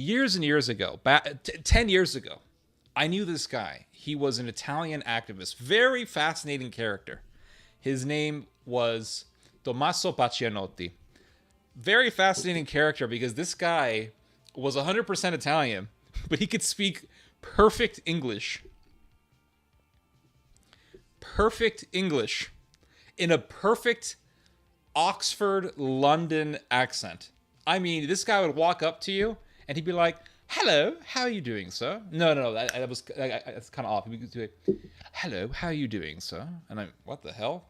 years and years ago, 10 years ago, I knew this guy. He was an Italian activist, very fascinating character. His name was Tomaso Panoti. Very fascinating character because this guy was 100% Italian, but he could speak perfect English. Perfect English in a perfect Oxford, London accent. I mean, this guy would walk up to you and he'd be like, "Hello, how are you doing, sir?" No, that's kind of off. He'd be like, "Hello, how are you doing, sir?" And I'm, what the hell?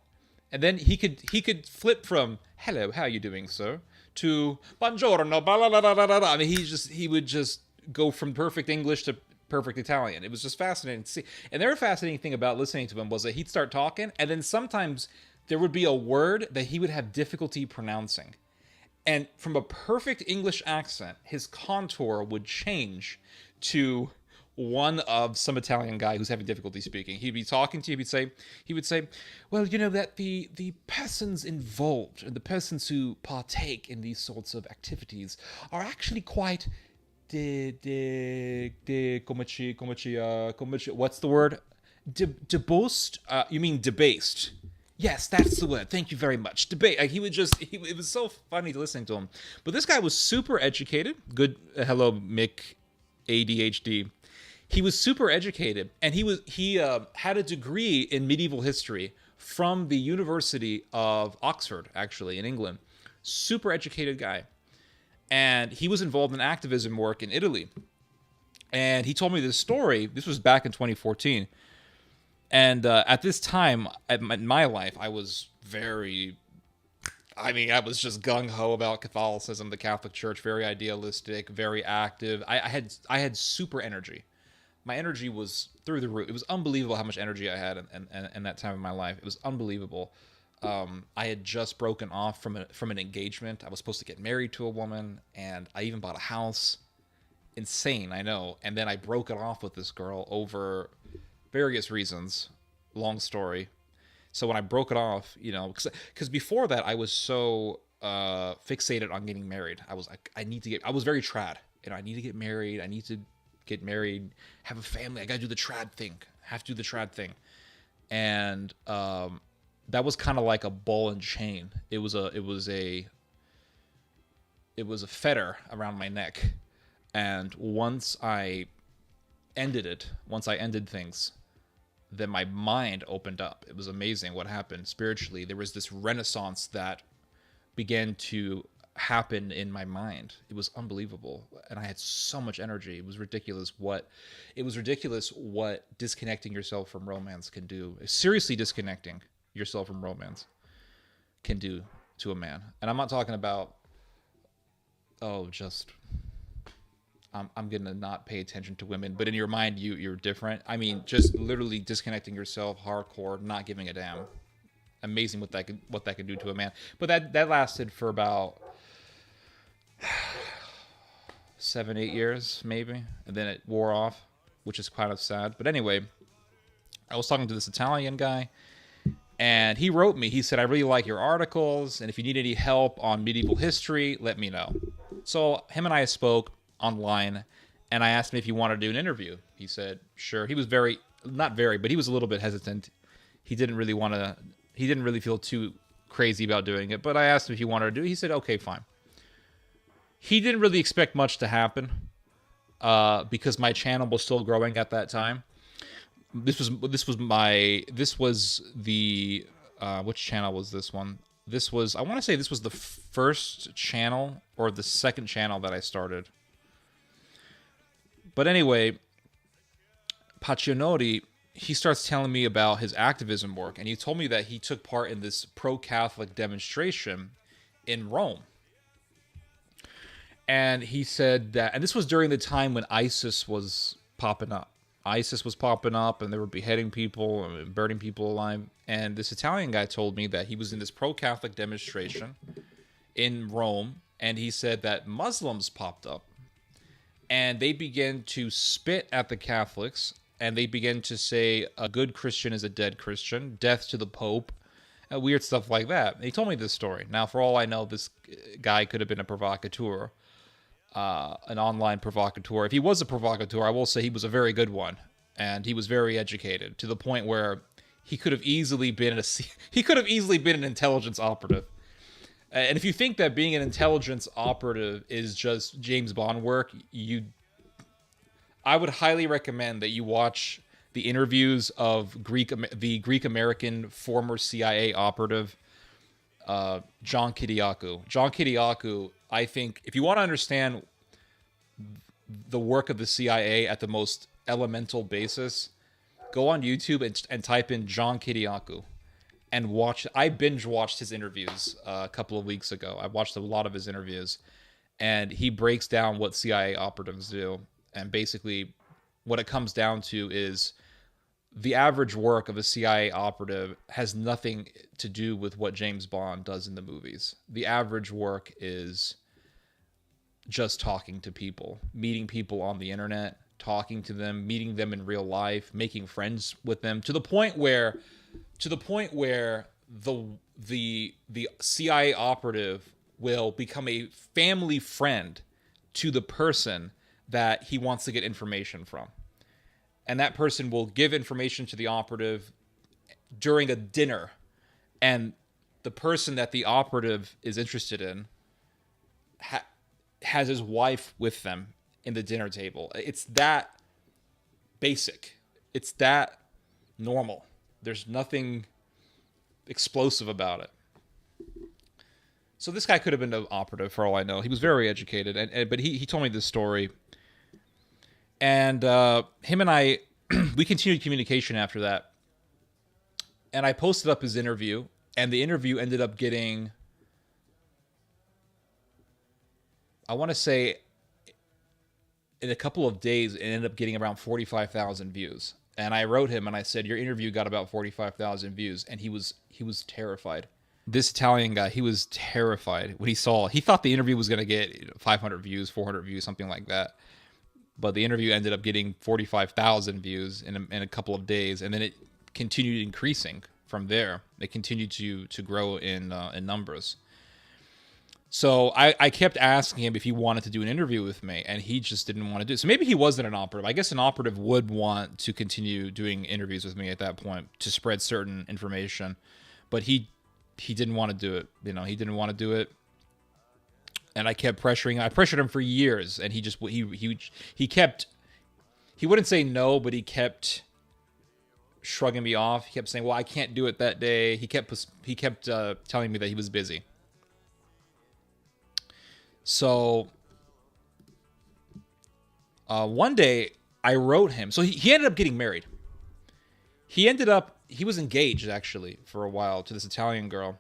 And then he could flip from "Hello, how are you doing, sir?" to "Buongiorno." Blah, blah, blah, blah, blah. I mean, he would just go from perfect English to perfect Italian. It was just fascinating to see. And the other fascinating thing about listening to him was that he'd start talking, and then sometimes there would be a word that he would have difficulty pronouncing. And from a perfect English accent, his contour would change to one of some Italian guy who's having difficulty speaking. He'd be talking to you, he would say, "Well, you know that the persons involved and the persons who partake in these sorts of activities are actually quite what's the word? Debased? You mean debased? Yes, that's the word. Thank you very much. Debate. Like, it was so funny listening to him. But this guy was super educated. Good. Hello, Mick, ADHD. He was super educated, and he had a degree in medieval history from the University of Oxford, actually, in England. Super educated guy. And he was involved in activism work in Italy. And he told me this story. This was back in 2014. And at this time in my life, I was I was just gung-ho about Catholicism, the Catholic Church, very idealistic, very active. I had super energy. My energy was through the roof. It was unbelievable how much energy I had in that time of my life. It was unbelievable. I had just broken off from an engagement. I was supposed to get married to a woman, and I even bought a house. Insane, I know. And then I broke it off with this girl over various reasons. Long story. So when I broke it off, because before that I was so fixated on getting married. I was like, I was very trad. I need to get married. I need to get married, have a family. I got to do the trad thing. And that was kind of like a ball and chain. It was a fetter around my neck. And once I ended things, then my mind opened up. It was amazing what happened spiritually. There was this renaissance that began to happen in my mind. It was unbelievable. And I had so much energy. It was ridiculous what disconnecting yourself from romance can do. Seriously disconnecting yourself from romance can do to a man. And I'm not talking about, I'm gonna not pay attention to women, but in your mind you're different. I mean, just literally disconnecting yourself hardcore, not giving a damn. Amazing what that could do to a man. But that lasted for about 7-8 years maybe, and then it wore off, which is kind of sad. But anyway, I was talking to this Italian guy, and he wrote me. He said, "I really like your articles, and if you need any help on medieval history, let me know." So him and I spoke online, and I asked him if he wanted to do an interview. He said sure. He was but he was a little bit hesitant. He didn't really feel too crazy about doing it, but I asked him if he wanted to do it. He said okay, fine. He didn't really expect much to happen because my channel was still growing at that time. This was the which channel was this one? I want to say this was the first channel or the second channel that I started. But anyway, Panoti, he starts telling me about his activism work, and he told me that he took part in this pro-Catholic demonstration in Rome. And he said that, and this was during the time when ISIS was popping up. And they were beheading people and burning people alive. And this Italian guy told me that he was in this pro-Catholic demonstration in Rome, and he said that Muslims popped up, and they began to spit at the Catholics, and they began to say a good Christian is a dead Christian, death to the Pope, weird stuff like that. And he told me this story. Now, for all I know, this guy could have been a provocateur. an online provocateur. If he was a provocateur, I will say he was a very good one, and he was very educated to the point where he could have easily been an intelligence operative. And if you think that being an intelligence operative is just James Bond work, I would highly recommend that you watch the interviews of the Greek American former CIA operative John Kiriakou. John Kiriakou, I think, if you want to understand the work of the CIA at the most elemental basis, go on YouTube and type in John Kiriakou and watch. I binge watched his interviews a couple of weeks ago. I watched a lot of his interviews, and he breaks down what CIA operatives do. And basically, what it comes down to is the average work of a CIA operative has nothing to do with what James Bond does in the movies. The average work is just talking to people, meeting people on the internet, talking to them, meeting them in real life, making friends with them to the point where the CIA operative will become a family friend to the person that he wants to get information from. And that person will give information to the operative during a dinner. And the person that the operative is interested in has his wife with them in the dinner table. It's that basic. It's that normal. There's nothing explosive about it. So this guy could have been an operative for all I know. He was very educated, but he told me this story. And him and I, we continued communication after that. And I posted up his interview, and the interview ended up getting, I want to say, in a couple of days, it ended up getting around 45,000 views. And I wrote him and I said, your interview got about 45,000 views. And he was terrified. This Italian guy, he was terrified when he thought the interview was going to get 500 views, 400 views, something like that. But the interview ended up getting 45,000 views in a couple of days. And then it continued increasing from there. It continued to grow in numbers. So I kept asking him if he wanted to do an interview with me, and he just didn't want to do it. So maybe he wasn't an operative. I guess an operative would want to continue doing interviews with me at that point to spread certain information. But he didn't want to do it. He didn't want to do it. And I kept pressuring him. I pressured him for years, and he wouldn't say no, but he kept shrugging me off. He kept saying, well, I can't do it that day. He kept telling me that he was busy. So one day I wrote him. So he ended up getting married. He was engaged actually for a while to this Italian girl.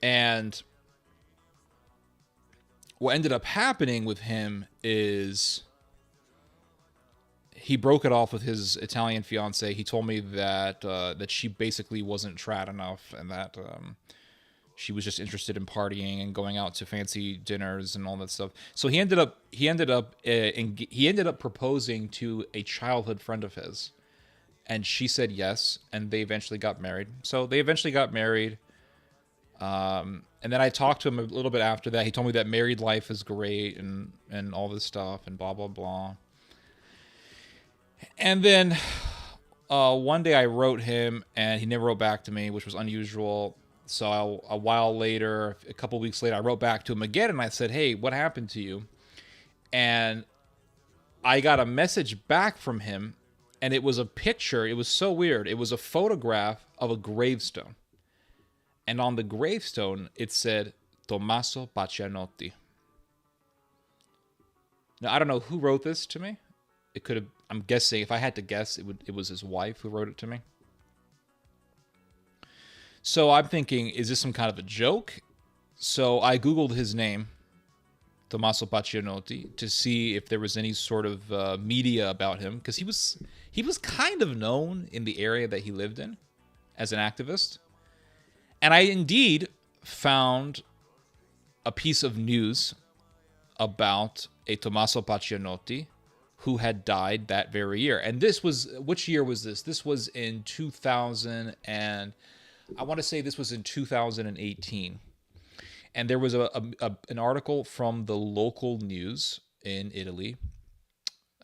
And what ended up happening with him is he broke it off with his Italian fiance. He told me that she basically wasn't trad enough, and that she was just interested in partying and going out to fancy dinners and all that stuff. So he ended up proposing to a childhood friend of his, and she said yes, and they eventually got married. And then I talked to him a little bit after that. He told me that married life is great and all this stuff and blah blah blah. And then one day I wrote him, and he never wrote back to me, which was unusual. So a while later, a couple weeks later, I wrote back to him again, and I said, hey, what happened to you? And I got a message back from him, and it was a picture. It was so weird. It was a photograph of a gravestone. And on the gravestone, it said, Tomaso Panoti. Now, I don't know who wrote this to me. It could have, I'm guessing, if I had to guess, it was his wife who wrote it to me. So I'm thinking, is this some kind of a joke? So I Googled his name, Tomaso Panoti, to see if there was any sort of media about him, because he was kind of known in the area that he lived in as an activist. And I indeed found a piece of news about a Tomaso Panoti who had died that very year. And which year was this? This was in 2000, and I want to say this was in 2018. And there was an article from the local news in Italy,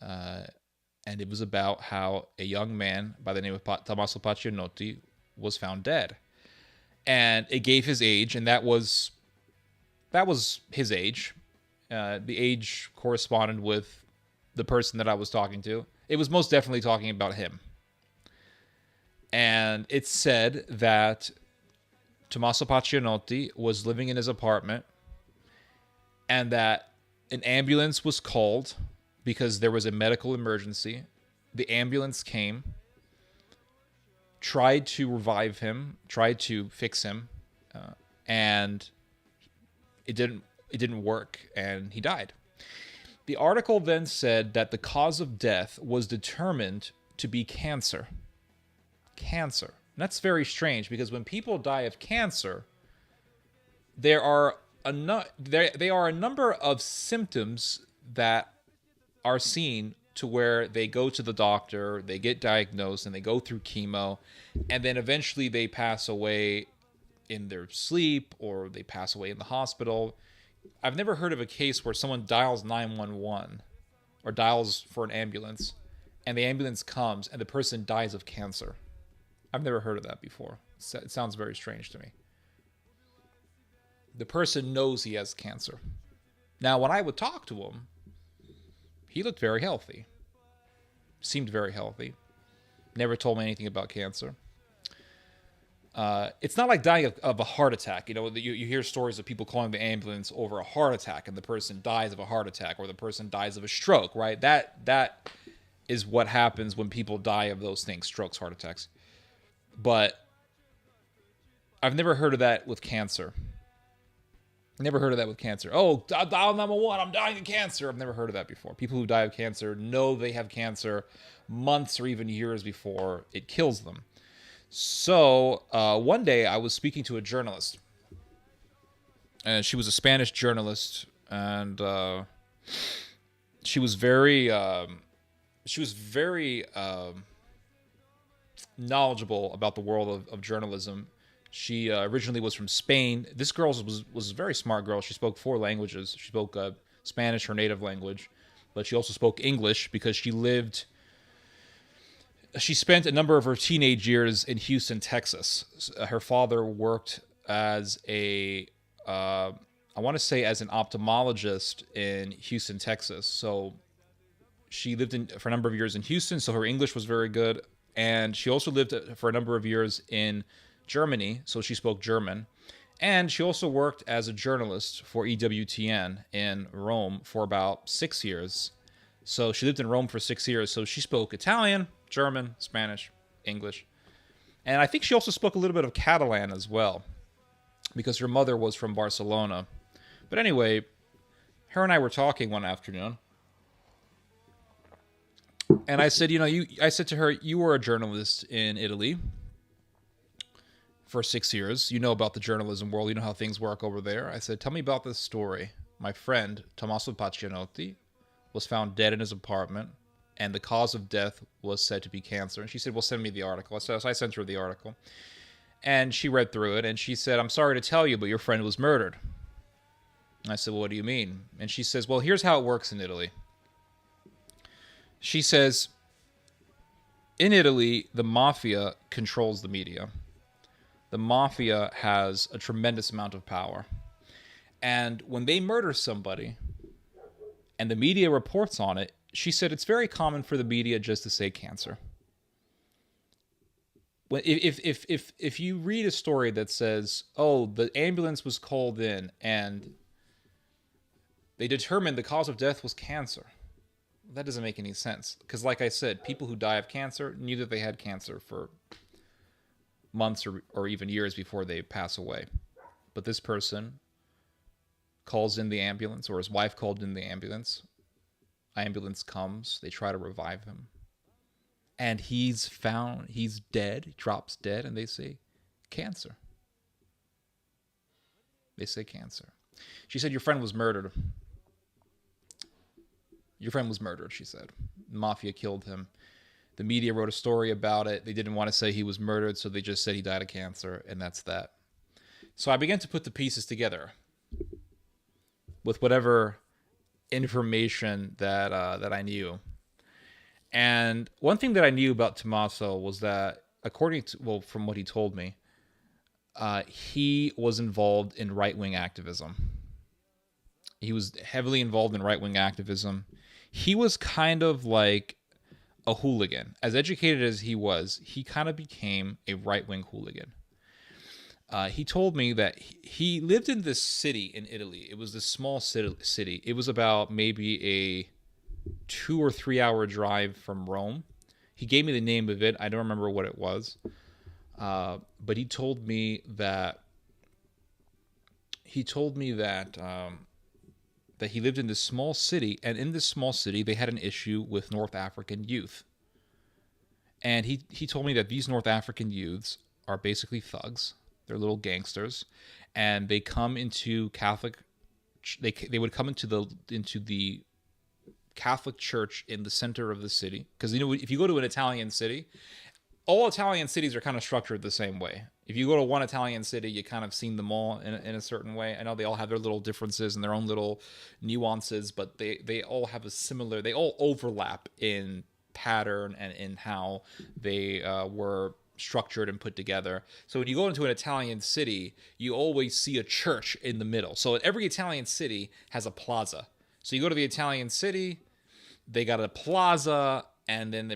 and it was about how a young man by the name of Tomaso Panoti was found dead. And it gave his age, and that was his age. The age corresponded with the person that I was talking to. It was most definitely talking about him. And it said that Tomaso Pacinotti was living in his apartment and that an ambulance was called because there was a medical emergency. The ambulance came, tried to revive him, tried to fix him, and it didn't work, and he died. The article then said that the cause of death was determined to be cancer. Cancer. And that's very strange because when people die of cancer, there are a number of symptoms that are seen to where they go to the doctor, they get diagnosed, and they go through chemo, and then eventually they pass away in their sleep or they pass away in the hospital. I've never heard of a case where someone dials 911 or dials for an ambulance, and the ambulance comes and the person dies of cancer. I've never heard of that before. It sounds very strange to me. The person knows he has cancer. Now, when I would talk to him, he looked very healthy. Seemed very healthy. Never told me anything about cancer. It's not like dying of a heart attack. You know, you hear stories of people calling the ambulance over a heart attack and the person dies of a heart attack or the person dies of a stroke, right? That is what happens when people die of those things, strokes, heart attacks. But I've never heard of that with cancer. Never heard of that with cancer. Oh, dial 911, I'm dying of cancer. I've never heard of that before. People who die of cancer know they have cancer months or even years before it kills them. So one day I was speaking to a journalist, and she was a Spanish journalist, and she was very knowledgeable about the world of journalism. She originally was from Spain. This girl was a very smart girl. She spoke 4 languages. She spoke Spanish, her native language, but she also spoke English because she spent a number of her teenage years in Houston, Texas. Her father worked as an ophthalmologist in Houston, Texas. So she lived for a number of years in Houston, so her English was very good. And she also lived for a number of years in Germany, so she spoke German. And she also worked as a journalist for EWTN in Rome for about 6 years. So she lived in Rome for 6 years, so she spoke Italian, German, Spanish, English. And I think she also spoke a little bit of Catalan as well, because her mother was from Barcelona. But anyway, her and I were talking one afternoon, and I said, I said to her, you were a journalist in Italy for 6 years. You know about the journalism world. You know how things work over there. I said, tell me about this story. My friend, Tomaso Pacinotti, was found dead in his apartment, and the cause of death was said to be cancer. And she said, well, send me the article. So I sent her the article. And she read through it, and she said, I'm sorry to tell you, but your friend was murdered. And I said, well, what do you mean? And she says, well, here's how it works in Italy. She says, in Italy, the mafia controls the media. The mafia has a tremendous amount of power. And when they murder somebody and the media reports on it, she said it's very common for the media just to say cancer. If you read a story that says, oh, the ambulance was called in and they determined the cause of death was cancer, that doesn't make any sense. Because like I said, people who die of cancer knew that they had cancer for months or even years before they pass away. But this person calls in the ambulance, or his wife called in the ambulance. Ambulance comes, they try to revive him. And he's dead, he drops dead, and they say, cancer. They say cancer. She said, your friend was murdered. Your friend was murdered, she said. The mafia killed him. The media wrote a story about it. They didn't want to say he was murdered, so they just said he died of cancer, and that's that. So I began to put the pieces together. with whatever information that I knew. And one thing that I knew about Tomaso was that, according to, well, from what he told me, he was involved in right-wing activism. He was heavily involved in right-wing activism. He was kind of like a hooligan. As educated as he was, he kind of became a right-wing hooligan. He told me that he lived in this city in Italy. It was this small city. It was about maybe a 2 or 3 hour drive from Rome. He gave me the name of it. I don't remember what it was. But he told me that that he lived in this small city, and in this small city they had an issue with North African youth. And he told me that these North African youths are basically thugs. They're little gangsters, and they come into Catholic. They would come into the Catholic church in the center of the city, because if you go to an Italian city, all Italian cities are kind of structured the same way. If you go to one Italian city, you kind of seen them all in a certain way. I know they all have their little differences and their own little nuances, but they all have they all overlap in pattern and in how they were structured and put together. So when you go into an Italian city, you always see a church in the middle. So every Italian city has a plaza. So you go to the Italian city, they got a plaza, and then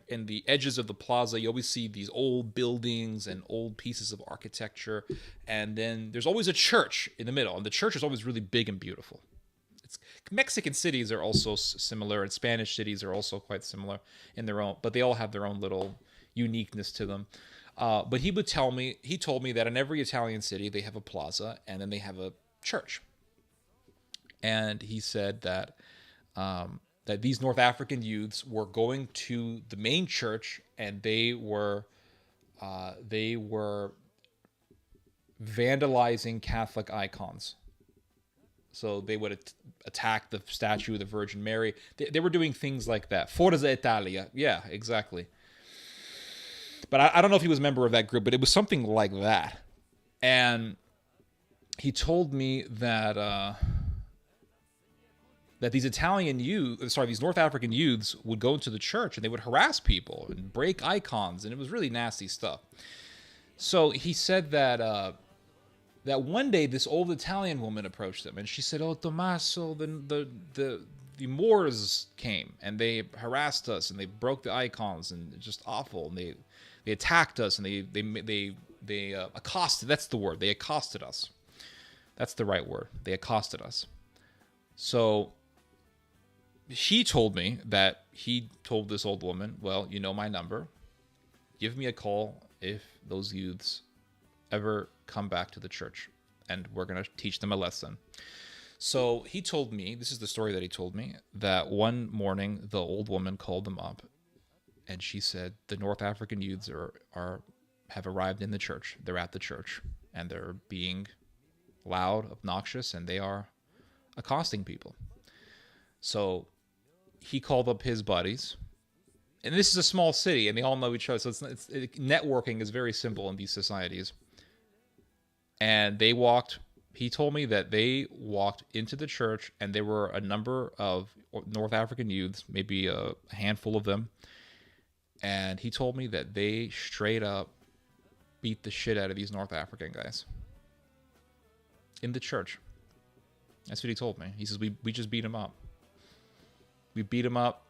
in the edges of the plaza, you always see these old buildings and old pieces of architecture. And then there's always a church in the middle, and the church is always really big and beautiful. Mexican cities are also similar, and Spanish cities are also quite similar in their own, but they all have their own little uniqueness to them. But he told me that in every Italian city they have a plaza, and then they have a church. And he said that that these North African youths were going to the main church, and they were vandalizing Catholic icons. So they would attack the statue of the Virgin Mary. They were doing things like that. Forza Italia. Yeah, exactly. But I don't know if he was a member of that group, but it was something like that. And he told me that these these North African youths would go into the church and they would harass people and break icons, and it was really nasty stuff. So he said that that one day this old Italian woman approached him, and she said, "Oh, Tomaso, the Moors came and they harassed us and they broke the icons, and it's just awful. And they attacked us, and they accosted. That's the word. They accosted us. That's the right word. They accosted us." So he told me that he told this old woman, "Well, you know my number. Give me a call if those youths ever come back to the church, and we're going to teach them a lesson." So he told me, this is the story that he told me, that one morning the old woman called them up, and she said, "The North African youths have arrived in the church. They're at the church, and they're being loud, obnoxious, and they are accosting people." So he called up his buddies, and this is a small city, and they all know each other, so networking is very simple in these societies. And he told me that they walked into the church, and there were a number of North African youths, maybe a handful of them, and he told me that they straight up beat the shit out of these North African guys in the church. That's what he told me. He says, we just beat him up. We beat him up.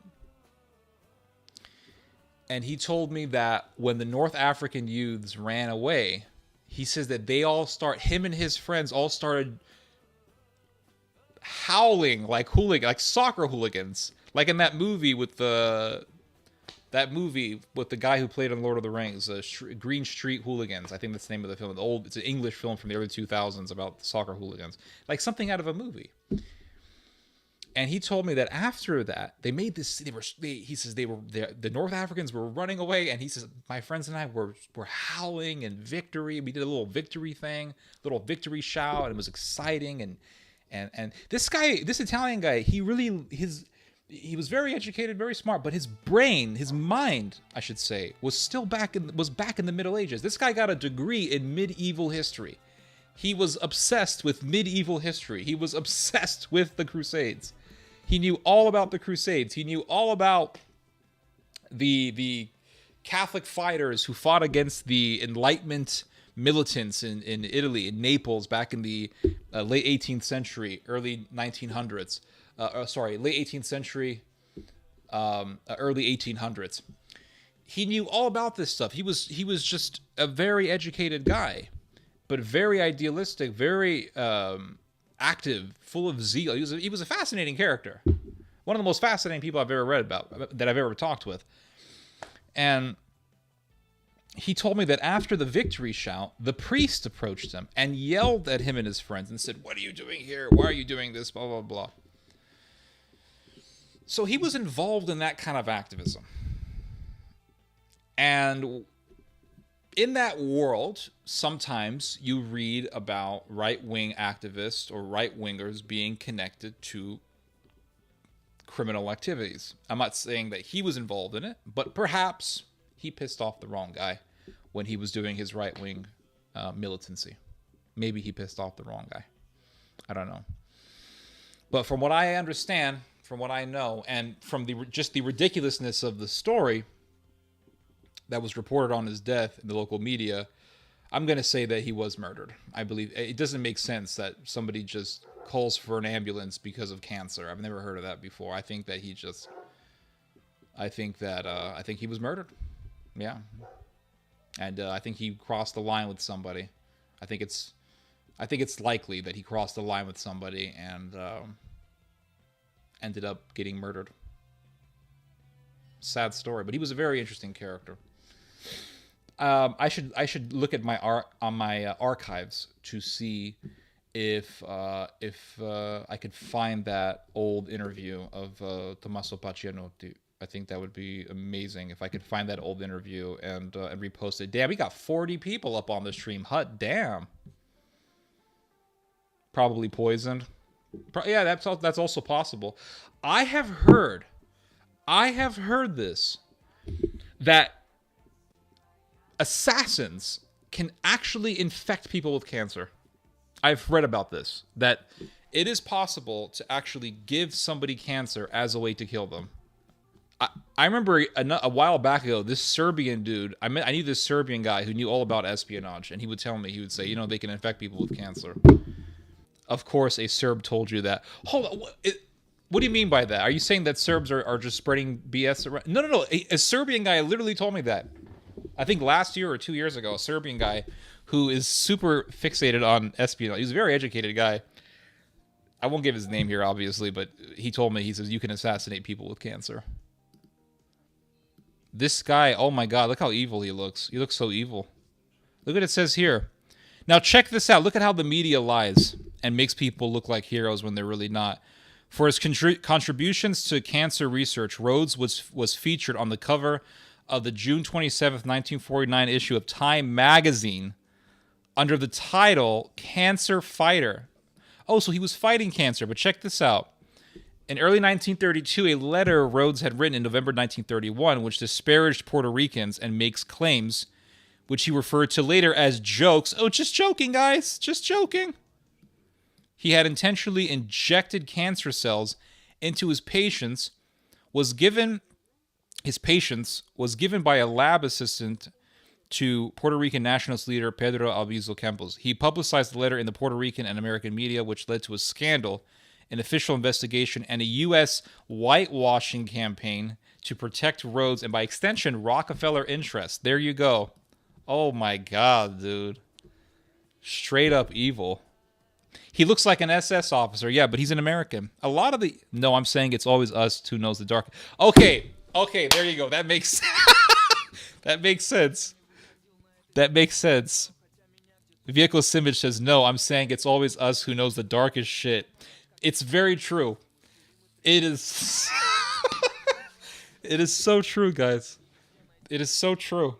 And he told me that when the North African youths ran away, he says that him and his friends all started howling like soccer hooligans. Like in that movie with the guy who played on Lord of the Rings, Green Street Hooligans. I think that's the name of the film. It's an English film from the early 2000s about soccer hooligans. Like something out of a movie. And he told me that after that, they made this. He says the North Africans were running away, and he says my friends and I were howling in victory. We did a little victory thing, little victory shout, and it was exciting. And this Italian guy, he was very educated, very smart, but his mind, I should say, was still back in the Middle Ages. This guy got a degree in medieval history. He was obsessed with medieval history. He was obsessed with the Crusades. He knew all about the Crusades. He knew all about the Catholic fighters who fought against the Enlightenment militants in Italy, in Naples, back in the late 18th century, early 1900s. Late 18th century, early 1800s. He knew all about this stuff. He was just a very educated guy, but very idealistic, very active, full of zeal. He was a fascinating character. One of the most fascinating people I've ever read about, that I've ever talked with. And he told me that after the victory shout, the priest approached him and yelled at him and his friends and said, "What are you doing here? Why are you doing this? Blah, blah, blah." So he was involved in that kind of activism. And in that world, sometimes you read about right-wing activists or right-wingers being connected to criminal activities. I'm not saying that he was involved in it, but perhaps he pissed off the wrong guy when he was doing his right-wing militancy. Maybe he pissed off the wrong guy. I don't know. But from what I understand, from what I know, and from just the ridiculousness of the story that was reported on his death in the local media, I'm going to say that he was murdered. I believe it doesn't make sense that somebody just calls for an ambulance because of cancer. I've never heard of that before. I think that he was murdered. Yeah. And I think he crossed the line with somebody. I think it's likely that he crossed the line with somebody and ended up getting murdered. Sad story, but he was a very interesting character. I should look at my archives to see if I could find that old interview of Tomaso Panoti. I think that would be amazing if I could find that old interview and repost it. Damn, we got 40 people up on the stream. Hot damn. Probably poisoned. Yeah, that's also possible. I have heard this, that assassins can actually infect people with cancer. I've read about this, that it is possible to actually give somebody cancer as a way to kill them. I remember a while back ago, this Serbian dude, I knew this Serbian guy who knew all about espionage, and he would tell me, he would say, they can infect people with cancer. Of course, a Serb told you that. Hold on, what do you mean by that? Are you saying that Serbs are just spreading BS around? No. A Serbian guy literally told me that. I think last year or 2 years ago, a Serbian guy who is super fixated on espionage. He's a very educated guy. I won't give his name here, obviously, but he told me, he says, you can assassinate people with cancer. This guy, oh my God, look how evil he looks. He looks so evil. Look what it says here. Now check this out. Look at how the media lies and makes people look like heroes when they're really not. For his contributions to cancer research, Rhodes was featured on the cover of the June 27th, 1949 issue of Time magazine under the title Cancer Fighter. Oh, so he was fighting cancer, but check this out. In early 1932, a letter Rhodes had written in November 1931, which disparaged Puerto Ricans and makes claims, which he referred to later as jokes. Oh, just joking, guys. Just joking. He had intentionally injected cancer cells into his patients, was given by a lab assistant to Puerto Rican nationalist leader Pedro Albizu Campos. He publicized the letter in the Puerto Rican and American media, which led to a scandal, an official investigation, and a U.S. whitewashing campaign to protect Rhodes and, by extension, Rockefeller interests. There you go. Oh my God, dude. Straight up evil. He looks like an SS officer, yeah, but he's an American. No, I'm saying it's always us who knows the dark. Okay, there you go. That makes that makes sense. That makes sense. Viejo Simic says, no, I'm saying it's always us who knows the darkest shit. It's very true. It is. It is so true, guys. It is so true.